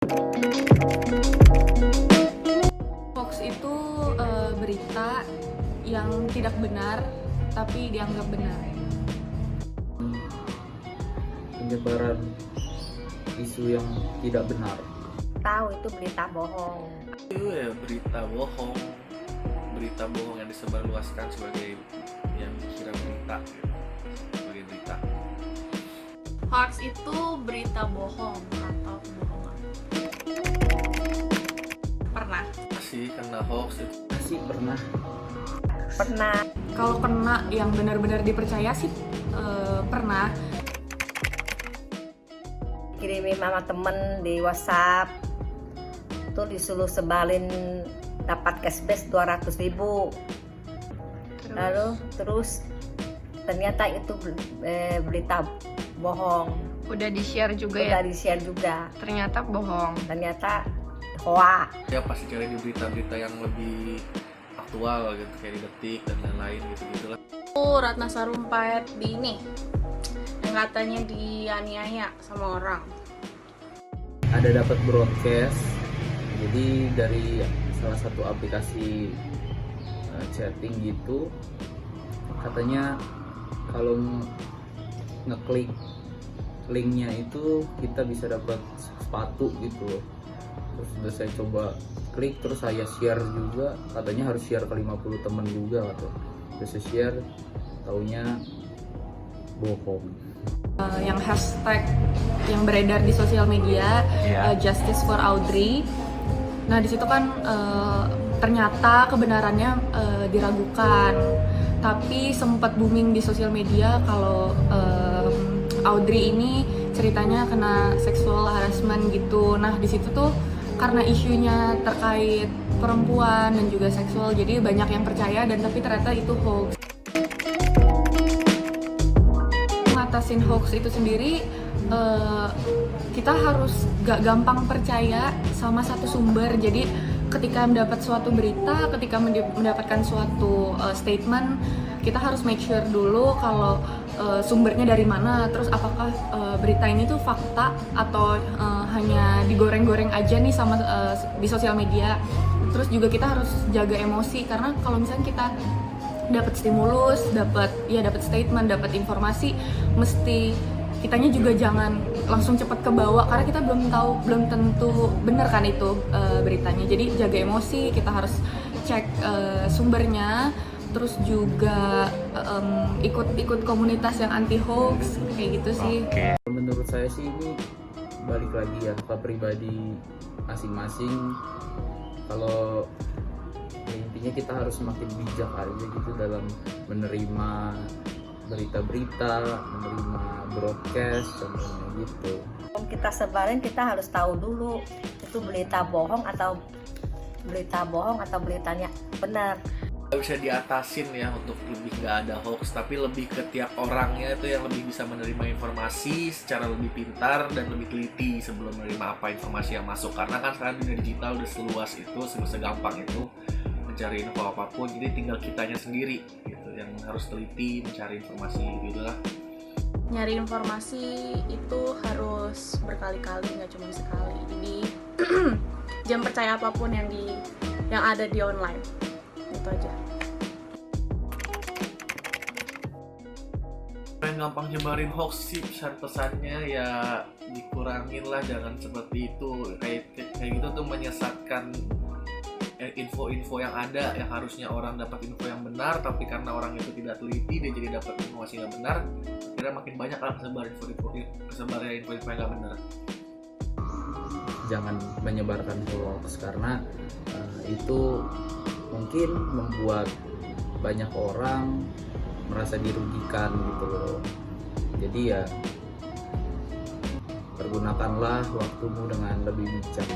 Hoax itu berita yang tidak benar tapi dianggap benar. Penyebaran isu yang tidak benar. Tahu itu berita bohong. Itu ya berita bohong yang disebarluaskan sebagai yang dikira berita, sebagai berita. Hoax itu berita bohong atau kebohongan. Pernah Masih kena hoax itu. Masih pernah. Kalau kena yang benar-benar dipercaya sih pernah. Kirimin sama temen di WhatsApp tuh disuruh sebalin dapat cashback 200.000. Lalu terus ternyata itu berita bohong. udah di-share juga Udah ya. di-share juga. Ternyata bohong. Ternyata hoax. Ya pasti cari di berita-berita yang lebih aktual gitu, kayak di Detik dan lain-lain gitu-gitulah. Ratna Sarumpait di ini yang katanya dianiaya sama orang. Ada dapat broadcast. Jadi dari salah satu aplikasi chatting gitu, katanya kalau ngeklik linknya itu kita bisa dapat sepatu gitu. Terus udah saya coba klik, terus saya share juga, katanya harus share ke 50 temen juga gitu. Terus saya share, taunya bohong. Yang hashtag yang beredar di sosial media, Justice for Audrey. Nah di situ kan ternyata kebenarannya diragukan, tapi sempat booming di sosial media kalau Audrey ini ceritanya kena sexual harassment gitu. Nah di situ tuh karena isunya terkait perempuan dan juga seksual, jadi banyak yang percaya dan tapi ternyata itu hoax. Ngatasin hoax itu sendiri, kita harus gak gampang percaya sama satu sumber. Jadi ketika mendapat suatu berita, ketika mendapatkan suatu statement, kita harus make sure dulu kalau sumbernya dari mana, terus apakah berita ini tuh fakta atau hanya digoreng-goreng aja nih sama di sosial media. Terus juga kita harus jaga emosi, karena kalau misalnya kita dapat stimulus, dapat statement, dapat informasi, mesti kitanya juga jangan langsung cepat ke bawah, karena kita belum tentu benar kan itu beritanya. Jadi jaga emosi, kita harus cek sumbernya, terus juga ikut komunitas yang anti hoax kayak gitu sih. Menurut saya sih ini balik lagi ya ke pribadi masing-masing. Kalau intinya kita harus semakin bijak aja gitu dalam menerima berita-berita, menerima broadcast, contohnya gitu. Kalau kita sebarin, kita harus tahu dulu itu berita bohong atau beritanya benar. Gak bisa diatasin ya untuk lebih nggak ada hoax, tapi lebih ke tiap orangnya itu yang lebih bisa menerima informasi secara lebih pintar dan lebih teliti sebelum menerima apa informasi yang masuk. Karena kan sekarang dunia digital udah seluas itu, segampang itu mencari info apapun, jadi tinggal kitanya sendiri gitu yang harus teliti mencari informasi gitulah. Nyari informasi itu harus berkali-kali, nggak cuma sekali. Jadi jangan percaya apapun yang ada di online. Itu aja. Yang gampang nyebarin hoax sih pesannya ya dikurangin lah, jangan seperti itu. Kayak gitu tuh menyesatkan info-info yang ada, yang harusnya orang dapat info yang benar, tapi karena orang itu tidak teliti dia jadi dapat informasi yang benar, akhirnya makin banyak lah kesebaran info yang nggak benar. Jangan menyebarkan hoax, karena itu mungkin membuat banyak orang merasa dirugikan gitu loh. Jadi ya pergunakanlah waktumu dengan lebih bijak.